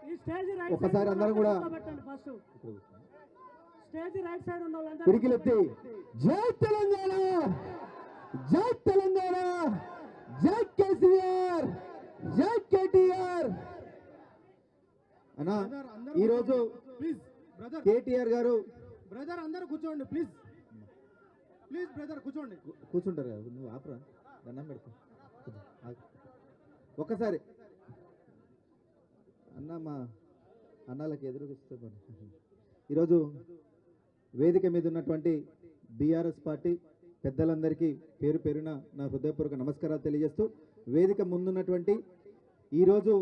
ఈ stage right ఒకసారి అందరం కూడా పెట్టండి. ఫస్ట్ స్టేజ్ రైట్ సైడ్ ఉన్న వాళ్ళందరూ పిడికిలెత్తి జై తెలంగాణ, జై తెలంగాణ, జై కేసీఆర్, జై కేటీఆర్. అన్నా ఈరోజు ప్లీజ్ బ్రదర్, కేటీఆర్ గారు బ్రదర్ అందరూ కూర్చోండి ప్లీజ్, ప్లీజ్ బ్రదర్ కూర్చోండి. కూర్చుంటారు కదా, నువ్వు ఆపరా, దండం పెడతా. ఒక్కసారి అన్న మా అన్నాలకి ఎదురుగిస్తే ఈరోజు వేదిక మీద ఉన్నటువంటి బీఆర్ఎస్ పార్టీ పెద్దలందరికీ పేరు పేరున నా హృదయపూర్వక నమస్కారాలు తెలియజేస్తూ, వేదిక ముందున్నటువంటి ఈరోజు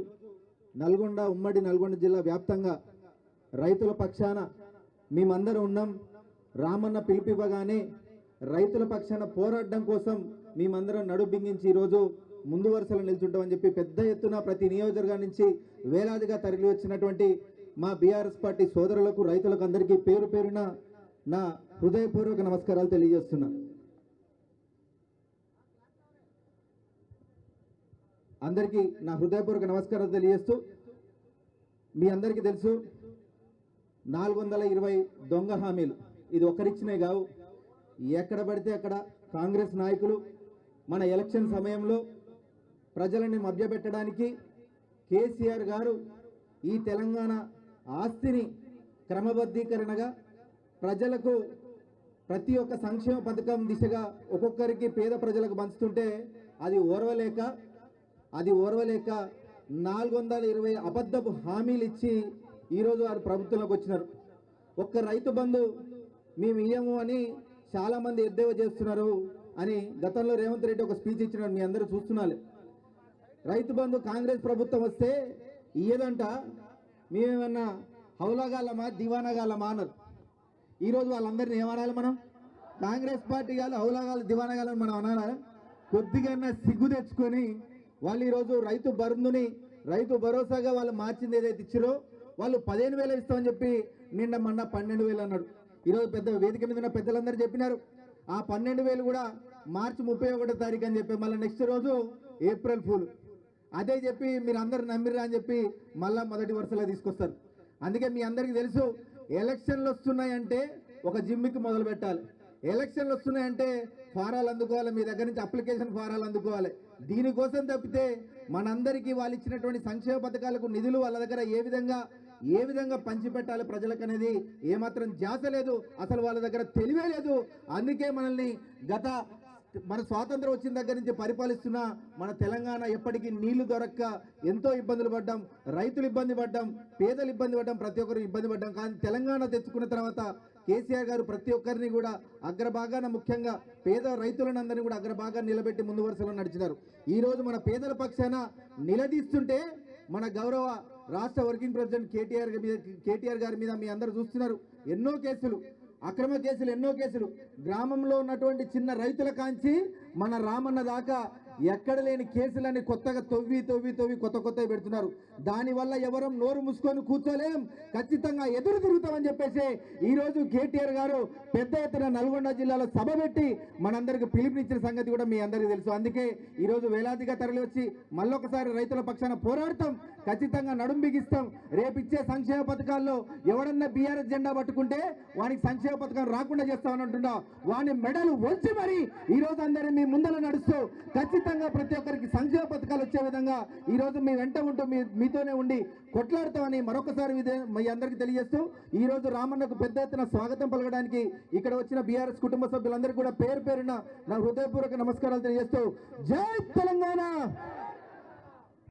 నల్గొండ, ఉమ్మడి నల్గొండ జిల్లా వ్యాప్తంగా రైతుల పక్షాన మేమందరం ఉన్నాం. రామన్న పిలిపివ్వగానే రైతుల పక్షాన పోరాడడం కోసం మేమందరం నడుబింగించి ఈరోజు ముందు వరుసలో నిల్చుంటామని చెప్పి పెద్ద ఎత్తున ప్రతి నియోజకవర్గం నుంచి వేలాదిగా తరలి వచ్చినటువంటి మా బీఆర్ఎస్ పార్టీ సోదరులకు, రైతులకు అందరికీ పేరు పేరున నా హృదయపూర్వక నమస్కారాలు తెలియజేస్తున్నా. అందరికీ నా హృదయపూర్వక నమస్కారాలు తెలియజేస్తూ, మీ అందరికీ తెలుసు 420 దొంగ హామీలు ఇది ఒక్కరిచ్చినే కావు. ఎక్కడ పడితే అక్కడ కాంగ్రెస్ నాయకులు మన ఎలక్షన్ సమయంలో ప్రజలని మభ్యపెట్టడానికి కేసీఆర్ గారు ఈ తెలంగాణ ఆస్తిని క్రమబద్ధీకరణగా ప్రజలకు ప్రతి ఒక్క సంక్షేమ పథకం దిశగా ఒక్కొక్కరికి పేద ప్రజలకు పంచుతుంటే అది ఓర్వలేక 420 అబద్ధపు హామీలు ఇచ్చి ఈరోజు వారు ప్రభుత్వంలోకి వచ్చినారు. ఒక్క రైతు బంధు మేము ఇయ్యము అని చాలామంది ఎద్దేవా చేస్తున్నారు అని గతంలో రేవంత్ రెడ్డి ఒక స్పీచ్ ఇచ్చినారు, మీ అందరూ చూస్తున్నారు. రైతు బంధు కాంగ్రెస్ ప్రభుత్వం వస్తే ఇయ్యదంట, మేమేమన్నా హౌలాగాలమా దివానాగాలమా అన్నారు. ఈరోజు వాళ్ళందరినీ ఏమనాలి మనం? కాంగ్రెస్ పార్టీ గాలు హౌలాగాలు దివానాగాలని మనం అనాలా? కొద్దిగా సిగ్గు తెచ్చుకొని వాళ్ళు ఈరోజు రైతు బంధుని రైతు భరోసాగా వాళ్ళు మార్చింది ఏదైతే ఇచ్చారో వాళ్ళు 15,000 ఇస్తామని చెప్పి నిన్న మొన్న 12,000 అన్నాడు. ఈరోజు పెద్ద వేదిక మీద ఉన్న పెద్దలందరూ చెప్పినారు ఆ 12,000 కూడా మార్చి 31వ తారీఖు అని చెప్పి మళ్ళీ నెక్స్ట్ రోజు ఏప్రిల్ ఫూల్ అదే చెప్పి మీరు అందరు నమ్మిరా అని చెప్పి మళ్ళా మొదటి వరుసలో తీసుకొస్తారు. అందుకే మీ అందరికీ తెలుసు ఎలక్షన్లు వస్తున్నాయంటే ఒక జిమ్మికి మొదలు పెట్టాలి. ఎలక్షన్లు వస్తున్నాయంటే ఫారాలు అందుకోవాలి, మీ దగ్గర నుంచి అప్లికేషన్ ఫారాలు అందుకోవాలి. దీనికోసం తప్పితే మనందరికీ వాళ్ళు ఇచ్చినటువంటి సంక్షేమ పథకాలకు నిధులు వాళ్ళ దగ్గర ఏ విధంగా పంచిపెట్టాలి ప్రజలకు అనేది ఏమాత్రం ధ్యాస లేదు, అసలు వాళ్ళ దగ్గర తెలివే లేదు. అందుకే మనల్ని మన స్వాతంత్రం వచ్చిన దగ్గర నుంచి పరిపాలిస్తున్న మన తెలంగాణ ఎప్పటికీ నీళ్లు దొరక్క ఎంతో ఇబ్బందులు పడ్డాం, రైతులు ఇబ్బంది పడ్డాం, పేదలు ఇబ్బంది పడ్డాం, ప్రతి ఒక్కరు ఇబ్బంది పడ్డాం. కానీ తెలంగాణ తెచ్చుకున్న తర్వాత కేసీఆర్ గారు ప్రతి ఒక్కరిని కూడా అగ్రభాగాన, ముఖ్యంగా పేద రైతులను అందరినీ కూడా అగ్రభాగాన్ని నిలబెట్టి ముందు వరుసలో నడిచినారు. ఈరోజు మన పేదల పక్షాన నిలదీస్తుంటే మన గౌరవ రాష్ట్ర వర్కింగ్ ప్రెసిడెంట్ కేటీఆర్ గారి మీద మీ అందరూ చూస్తున్నారు ఎన్నో కేసులు, అక్రమ కేసులు, ఎన్నో కేసులు. గ్రామంలో ఉన్నటువంటి చిన్న రైతుల కాంచి మన రామన్న దాకా ఎక్కడ లేని కేసులని కొత్తగా తవ్వి కొత్తవి పెడుతున్నారు. దానివల్ల ఎవరం నోరు మూసుకొని కూర్చోలేం, ఖచ్చితంగా ఎదురు తిరుగుతామని చెప్పేసి ఈరోజు కేటీఆర్ గారు పెద్ద ఎత్తున నల్గొండ జిల్లాలో సభ పెట్టి మనందరికి పిలుపునిచ్చిన సంగతి కూడా మీ అందరికీ తెలుసు. అందుకే ఈరోజు వేలాదిగా తరలి వచ్చి మళ్ళొకసారి రైతుల పక్షాన పోరాడతాం, ఖచ్చితంగా నడుం బిగిస్తాం. రేపిచ్చే సంక్షేమ పథకాల్లో ఎవడన్నా బీఆర్ఎస్ జెండా పట్టుకుంటే వానికి సంక్షేమ పథకం రాకుండా చేస్తామని అంటున్నా, వాని మెడలు వంచి మరి ఈరోజు అందరినీ మీ ముందర నడుస్తూ ఖచ్చితంగా ప్రతి ఒక్కరికి సంక్షేమ పథకాలు వచ్చే విధంగా ఈరోజు మీ వెంట ఉంటూ మీతోనే ఉండి కొట్లాడతామని మరొకసారి మీ అందరికీ తెలియజేస్తూ ఈరోజు రామన్నకు పెద్ద ఎత్తున స్వాగతం పలకడానికి ఇక్కడ వచ్చిన బీఆర్ఎస్ కుటుంబ సభ్యులందరికీ కూడా పేరు పేరున నా హృదయపూర్వక నమస్కారాలు తెలియజేస్తూ జై తెలంగాణ.